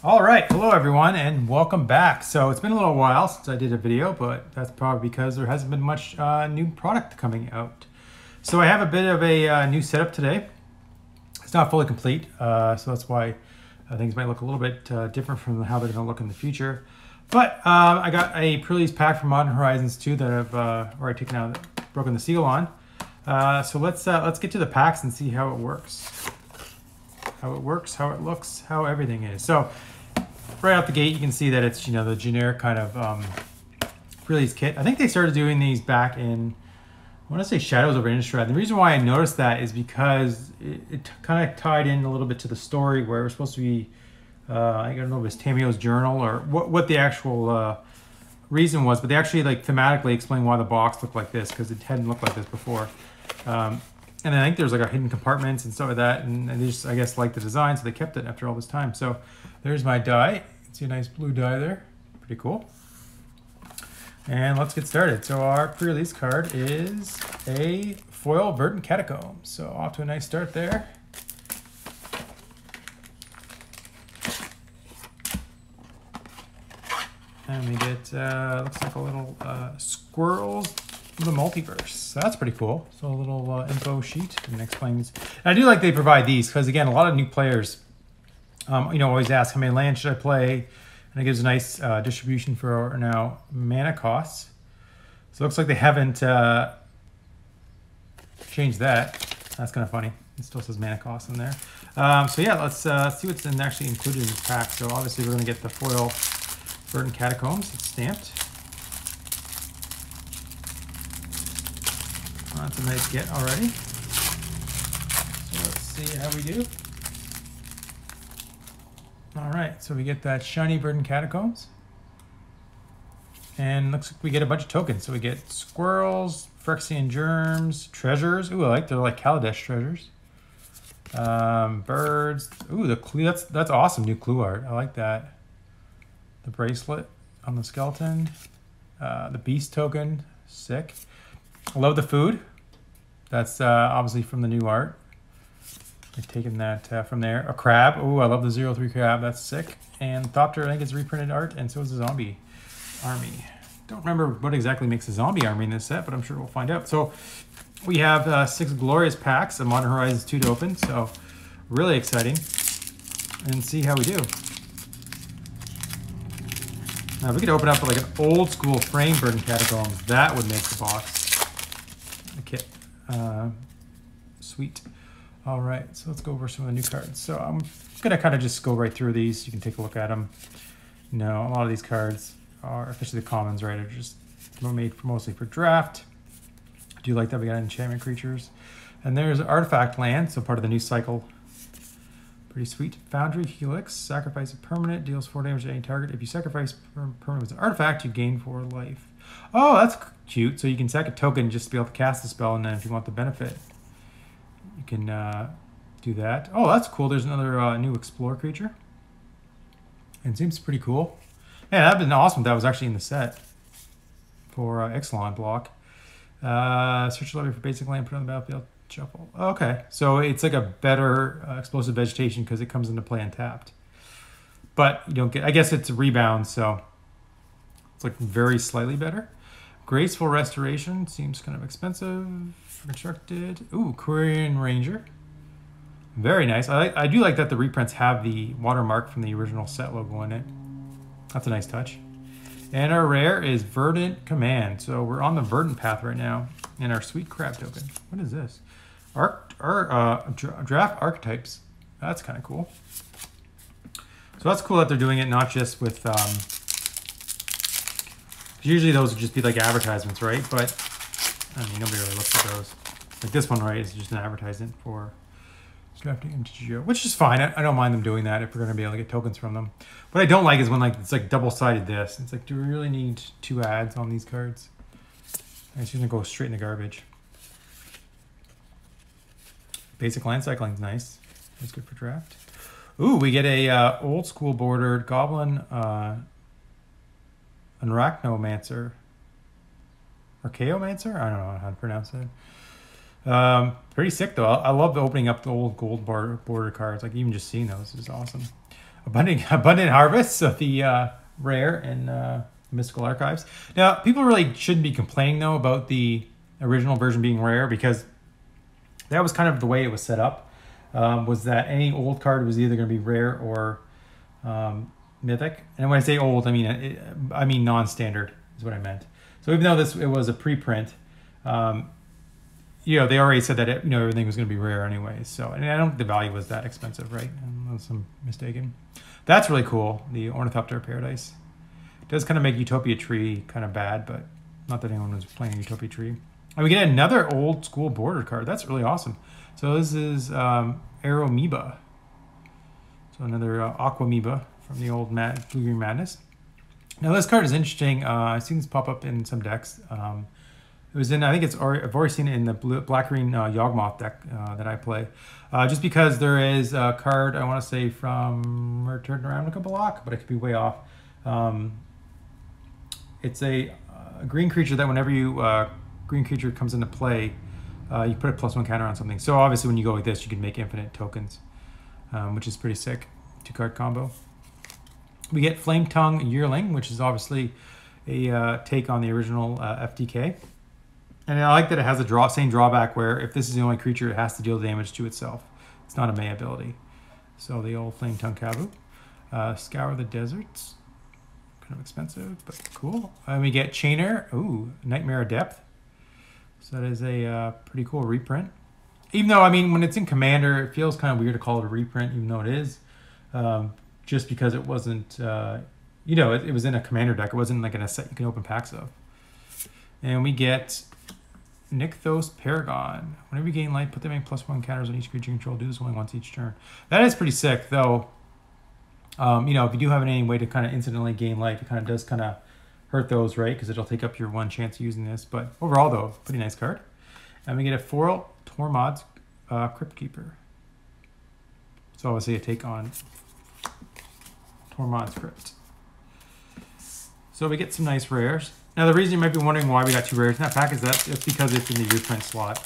All right, hello everyone, and welcome back. So it's been a little while since I did a video, but that's probably because there hasn't been much new product coming out. So I have a bit of a new setup today. It's not fully complete, so that's why things might look a little bit different from how they're going to look in the future. But I got a pre-release pack from Modern Horizons 2 that I've already taken out, broken the seal on. So let's get to the packs and see how it works. How it looks, how everything is. So right out the gate, you can see that it's, you know, the generic kind of release kit. I think they started doing these back in, I want to say Shadows over Innistrad. The reason why I noticed that is because it kind of tied in a little bit to the story where it was supposed to be, I don't know if it's Tamio's journal or what the actual reason was, but they actually like thematically explain why the box looked like this, because it hadn't looked like this before. And I think there's like a hidden compartments and stuff like that, and they just, I guess, like the design, so they kept it after all this time. So there's my die. See a nice blue die there. Pretty cool. And let's get started. So our pre-release card is a foil Verdant Catacomb. So off to a nice start there. And we get, looks like a little Squirrels the Multiverse. So that's pretty cool. So a little info sheet and explains. And I do like they provide these because, again, a lot of new players, you know, always ask how many lands should I play, and it gives a nice distribution for now mana costs. So it looks like they haven't changed that. That's kind of funny. It still says mana costs in there. So yeah, let's see what's actually included in this pack. So obviously we're going to get the foil Verdant Catacombs. It's stamped. That's a nice get already. So let's see how we do. All right, so we get that shiny Verdant Catacombs. And looks like we get a bunch of tokens. So we get Squirrels, Phyrexian Germs, Treasures. Ooh, I like, they're like Kaladesh treasures. Birds. Ooh, the clue, that's awesome, new clue art. I like that. The bracelet on the skeleton. The beast token, sick. I love the food. That's obviously from the new art. I've taken that from there. A crab. Oh, I love the 0-3 crab. That's sick. And Thopter, I think, is reprinted art, and so is the zombie army. Don't remember what exactly makes a zombie army in this set, but I'm sure we'll find out. So we have 6 glorious packs of Modern Horizons 2 to open, so really exciting. And see how we do. Now, if we could open up like an old school frame Verdant Catacombs, that would make the box. The kit. Sweet. All right, so let's go over some of the new cards. So I'm gonna kind of just go right through these. You can take a look at them. You know, a lot of these cards are, especially the commons, right, are just made mostly for draft. I do like that we got enchantment creatures. And there's Artifact Land, so part of the new cycle. Pretty sweet. Foundry Helix, sacrifice a permanent, deals 4 damage to any target. If you sacrifice permanent with an artifact, you gain 4 life. Oh, that's cute. So you can sack a token just to be able to cast the spell, and then if you want the benefit, you can do that. Oh, that's cool. There's another new Explore creature. And it seems pretty cool. Yeah, that'd been awesome if that was actually in the set for Ixalan block. Search your library for basic land, put it on the battlefield, shuffle. Okay, so it's like a better explosive vegetation because it comes into play untapped. But you don't get, I guess it's a rebound, so it's like very slightly better. Graceful Restoration seems kind of expensive. Constructed. Ooh, Korean Ranger. Very nice. I do like that the reprints have the watermark from the original set logo in it. That's a nice touch. And our rare is Verdant Command. So we're on the Verdant path right now. And our sweet crab token. What is this? Draft archetypes. That's kind of cool. So that's cool that they're doing it not just with usually those would just be like advertisements, right? But I mean, nobody really looks at those. Like this one, right, is just an advertisement for drafting into which is fine. I don't mind them doing that if we're going to be able to get tokens from them. What I don't like is when like it's like double-sided this. It's like, do we really need 2 ads on these cards? It's just going to go straight in the garbage. Basic land cycling is nice. That's good for draft. Ooh, we get a old school bordered Goblin Arachnomancer. Archaeomancer? I don't know how to pronounce it. Pretty sick though. I love opening up the old gold border cards. Like even just seeing those is awesome. Abundant Harvest, so the rare and Mystical Archives. Now, people really shouldn't be complaining though about the original version being rare, because that was kind of the way it was set up. Was that any old card was either going to be rare or mythic. And when I say old, I mean non-standard is what I meant. So even though it was a preprint, you know, they already said that everything was going to be rare anyway. So, and I don't think the value was that expensive, right? Unless I'm mistaken. That's really cool. The Ornithopter Paradise. It does kind of make Utopia Tree kind of bad, but not that anyone was playing Utopia Tree. And we get another old school border card. That's really awesome. So this is Aeromoeba. So another Aquamoeba from the old Blue-Green Madness. Now this card is interesting. I've seen this pop up in some decks. It was in, I think I've already seen it in the Black-Green Yawgmoth deck that I play. Just because there is a card, I want to say from Return to Ravnica block, but it could be way off. It's a green creature that whenever green creature comes into play, you put a +1 counter on something. So obviously when you go like this, you can make infinite tokens, which is pretty sick. 2-card combo. We get Flame Tongue Yearling, which is obviously a take on the original FTK. And I like that it has a same drawback where if this is the only creature, it has to deal damage to itself. It's not a May ability. So the old Flame Tongue Kavu. Scour the Deserts. Kind of expensive, but cool. And we get Chainer. Ooh, Nightmare of Depth. So that is a pretty cool reprint. Even though, I mean, when it's in Commander, it feels kind of weird to call it a reprint, even though it is. Just because it wasn't, you know, it was in a Commander deck. It wasn't like in a set you can open packs of. And we get Nykthos Paragon. Whenever you gain life, put them in +1 counters on each creature you control. Do this only once each turn. That is pretty sick, though. You know, if you do have any way to kind of instantly gain life, it kind of does kind of hurt those, right? Because it'll take up your one chance of using this. But overall, though, pretty nice card. And we get a foil Tormod's Crypt Keeper. So obviously a take on Tormod's Crypt. So we get some nice rares. Now the reason you might be wondering why we got 2 rares in that pack is that it's because it's in the reprint slot.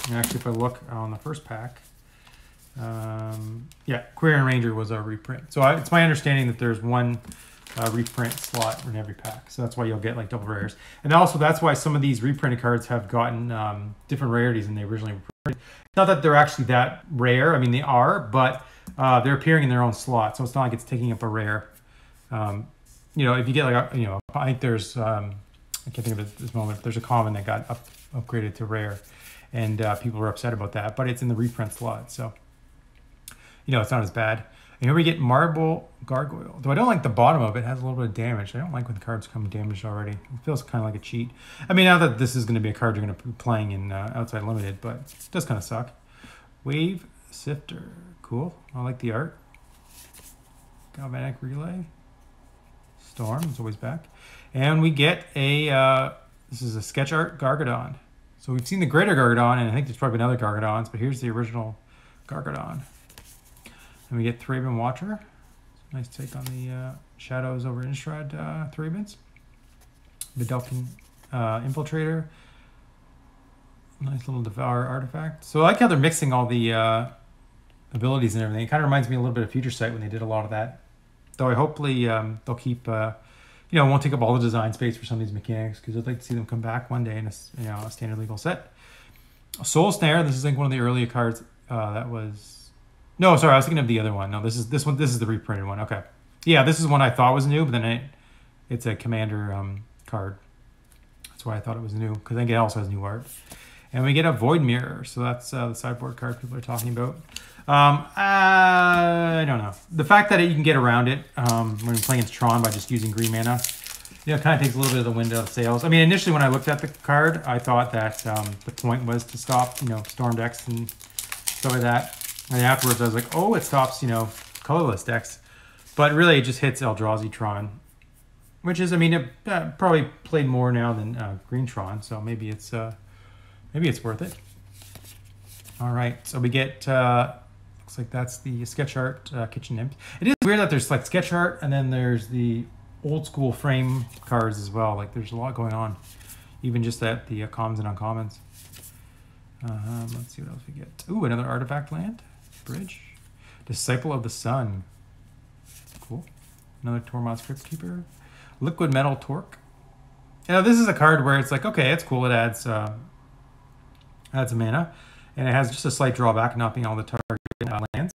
And actually, if I look on the first pack, yeah, Quarian Ranger was our reprint. So it's my understanding that there's one reprint slot in every pack. So that's why you'll get like double rares. And also that's why some of these reprinted cards have gotten different rarities than they originally reprinted. Not that they're actually that rare. I mean, they are, but they're appearing in their own slot. So it's not like it's taking up a rare. You know, if you get like, you know, I think there's, I can't think of it at this moment, but there's a common that got upgraded to rare. And people were upset about that, but it's in the reprint slot. So, you know, it's not as bad. And here we get Marble Gargoyle. Though I don't like the bottom of it. It has a little bit of damage. I don't like when the cards come damaged already. It feels kind of like a cheat. I mean, now that this is going to be a card you're going to be playing in Outside Limited, but it does kind of suck. Wave Sifter. Cool. I like the art. Galvanic Relay. Storm is always back. And we get a, this is a sketch art Gargadon. So we've seen the Greater Gargadon, and I think there's probably been other Gargadons, but here's the original Gargadon. And we get Thraben Watcher. Nice take on the Shadows over Innistrad Thrabens. Vidalcan Infiltrator. Nice little Devour artifact. So I like how they're mixing all the abilities and everything. It kind of reminds me a little bit of Future Sight when they did a lot of that. Though I hopefully they'll keep, you know, won't take up all the design space for some of these mechanics, because I'd like to see them come back one day in a standard legal set. Soul Snare. This is like one of the earlier cards that was. No, sorry, I was thinking of the other one. No, this is this one. This is the reprinted one. Okay, yeah, this is one I thought was new, but then it's a Commander card. That's why I thought it was new, because I think it also has new art. And we get a Void Mirror. So that's the sideboard card people are talking about. I don't know. The fact that you can get around it when you're playing against Tron by just using green mana, you know, kind of takes a little bit of the wind out of sails. I mean, initially when I looked at the card, I thought that the point was to stop, you know, storm decks and stuff like that. And afterwards, I was like, oh, it stops, you know, colorless decks. But really, it just hits Eldrazi Tron, which is, I mean, it probably played more now than Green Tron, so maybe it's worth it. All right, so we get. Looks like that's the sketch art Kitchen Nymph. It is weird that there's like sketch art and then there's the old school frame cards as well. Like there's a lot going on, even just at the commons and uncommons. Let's see what else we get. Ooh, another artifact land bridge. Disciple of the Sun. Cool. Another Tormod's Crypt Keeper. Liquid Metal Torque. Now this is a card where it's like, okay, it's cool. It adds a mana, and it has just a slight drawback, not being all the target lands.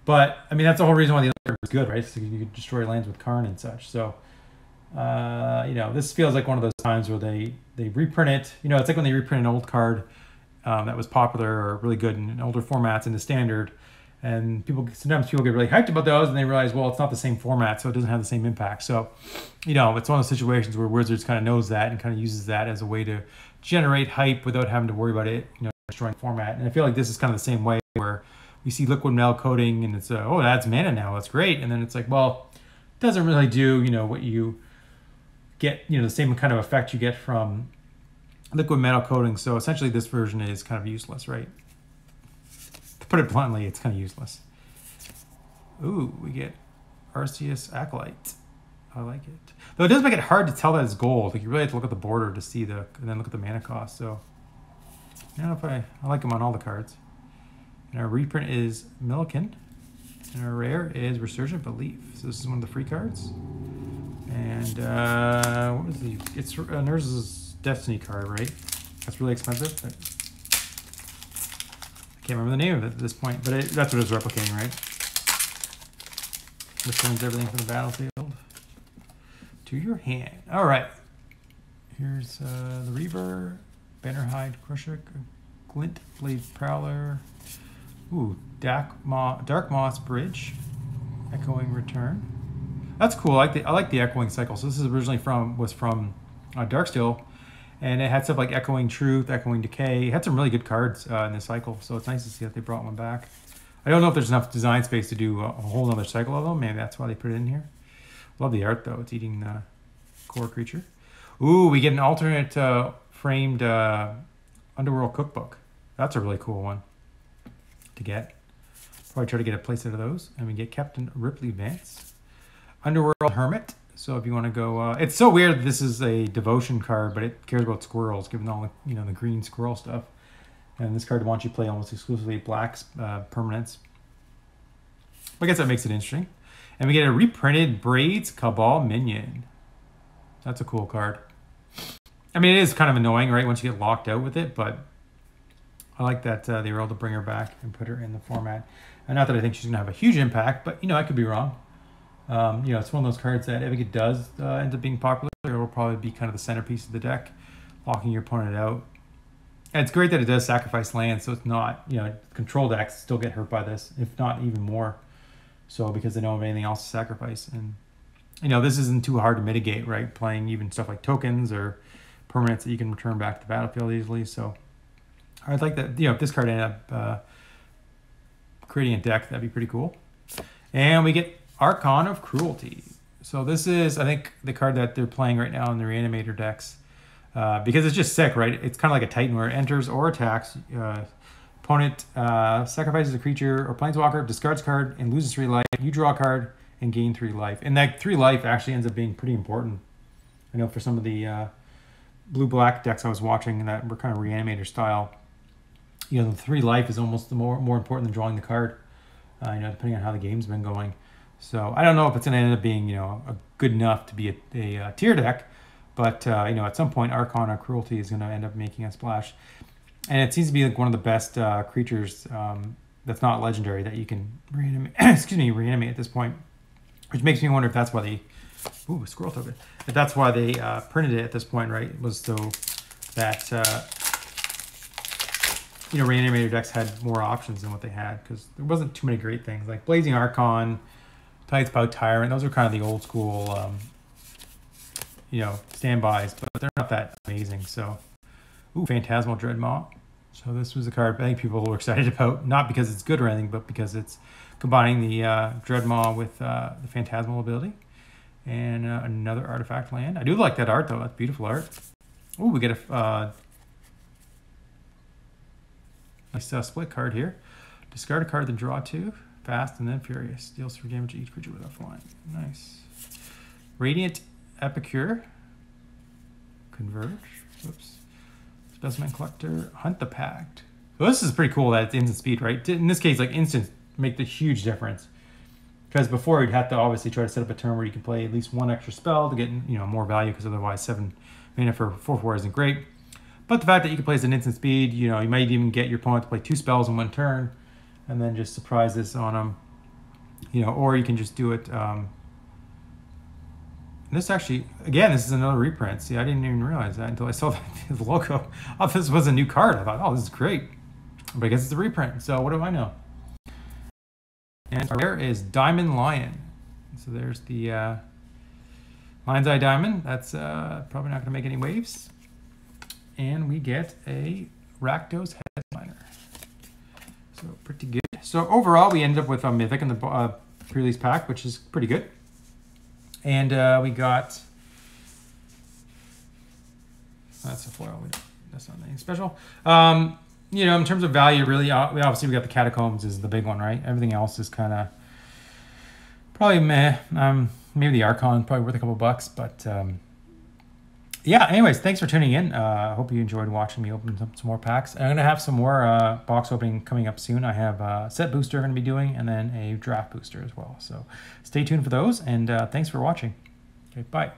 But I mean, that's the whole reason why the other card is good, right? So you could destroy lands with Karn and such. So you know, this feels like one of those times where they reprint it. You know, it's like when they reprint an old card that was popular or really good in older formats in the standard, and sometimes people get really hyped about those, and they realize, well, it's not the same format, so it doesn't have the same impact. So, you know, it's one of those situations where Wizards kind of knows that and kind of uses that as a way to generate hype without having to worry about it, you know, destroying format. And I feel like this is kind of the same way, where we see liquid metal coating and it's oh, it adds mana now, that's great, and then it's like, well, it doesn't really do, you know, what you get, you know, the same kind of effect you get from liquid metal coating. So essentially this version is kind of useless, right? To put it bluntly, it's kind of useless. Ooh, we get Arceus Acolyte. I like it. Though it does make it hard to tell that it's gold. Like, you really have to look at the border to see and then look at the mana cost. So I don't know if I like them on all the cards. And our reprint is Milliken. And our rare is Resurgent Belief. So this is one of the free cards. And what was the? It's Nurse's Destiny card, right? That's really expensive. I can't remember the name of it at this point, but that's what it's replicating, right? Returns everything from the battlefield to your hand. All right. Here's the Reaver, Bannerhide Crushik, Glint Blade Prowler. Ooh, Dark Moss Bridge, Echoing Return. That's cool. I like the Echoing Cycle. So this is originally from Darksteel, and it had stuff like Echoing Truth, Echoing Decay. It had some really good cards in this cycle, so it's nice to see that they brought one back. I don't know if there's enough design space to do a whole other cycle of them. Maybe that's why they put it in here. Love the art though. It's eating the core creature. Ooh, we get an alternate framed Underworld Cookbook. That's a really cool one to get. Probably try to get a place out of those. And we get Captain Ripley Vance. Underworld Hermit. So if you want to go, it's so weird that this is a devotion card, but it cares about squirrels, given all the, you know, the green squirrel stuff. And this card wants you to play almost exclusively black permanents. I guess that makes it interesting. And we get a reprinted Braids Cabal Minion. That's a cool card. I mean, it is kind of annoying, right, once you get locked out with it, but I like that they were able to bring her back and put her in the format. And not that I think she's going to have a huge impact, but, you know, I could be wrong. You know, it's one of those cards that if it does end up being popular, it will probably be kind of the centerpiece of the deck, locking your opponent out. And it's great that it does sacrifice lands, so it's not, you know, control decks still get hurt by this, if not even more so, because they don't have anything else to sacrifice. And, you know, this isn't too hard to mitigate, right? Playing even stuff like tokens or permanents that you can return back to the battlefield easily. So I'd like that, you know, if this card ended up creating a deck, that'd be pretty cool. And we get Archon of Cruelty. So this is, I think, the card that they're playing right now in the Reanimator decks. Because it's just sick, right? It's kind of like a Titan where it enters or attacks. Opponent sacrifices a creature or planeswalker, discards card, and loses 3 life. You draw a card and gain 3 life. And that 3 life actually ends up being pretty important. I know for some of the blue-black decks I was watching that were kind of Reanimator style, you know, the 3 life is almost more important than drawing the card, you know, depending on how the game's been going. So I don't know if it's going to end up being, you know, good enough to be a tier deck, but, you know, at some point, Archon of Cruelty is going to end up making a splash. And it seems to be like one of the best creatures that's not legendary that you can reanimate, reanimate at this point, which makes me wonder if that's why they, ooh, squirrel token, if that's why they printed it at this point, right? It was so that, you know, Reanimator decks had more options than what they had, because there wasn't too many great things. Like Blazing Archon, Tides Bow Tyrant, those are kind of the old school, you know, standbys, but they're not that amazing. So, ooh, Phantasmal Dreadmaw. So this was a card I think people were excited about, not because it's good or anything, but because it's combining the Dreadmaw with the Phantasmal ability. And another artifact land. I do like that art, though. That's beautiful art. Ooh, we get a nice split card here. Discard a card, then draw 2. Fast and then Furious. Deals 3 damage to each creature without flying. Nice. Radiant Epicure. Converge. Whoops. Specimen Collector. Hunt the Pact. So this is pretty cool that it's instant speed, right? In this case, like, instant make the huge difference. because before you'd have to obviously try to set up a turn where you can play at least one extra spell to get, you know, more value, because otherwise 7 mana for 4/4 isn't great. But the fact that you can play as an instant speed, you know, you might even get your opponent to play 2 spells in 1 turn and then just surprise this on them, you know, or you can just do it. This actually, again, this is another reprint. See, I didn't even realize that until I saw the logo. I thought this was a new card. I thought, oh, this is great. But I guess it's a reprint, so what do I know? And there is Diamond Lion. So there's the Lion's Eye Diamond. That's probably not going to make any waves. And we get a Rakdos Headliner. So pretty good. So overall, we ended up with a Mythic in the pre-release pack, which is pretty good. And we got, that's a foil, that's not anything special. You know, in terms of value, really, obviously we got the Catacombs is the big one, right? Everything else is kind of probably meh. Maybe the Archon, probably worth a couple bucks, but yeah, anyways, thanks for tuning in. I hope you enjoyed watching me open some more packs. I'm going to have some more box opening coming up soon. I have a set booster I'm going to be doing, and then a draft booster as well. So stay tuned for those, and thanks for watching. Okay, bye.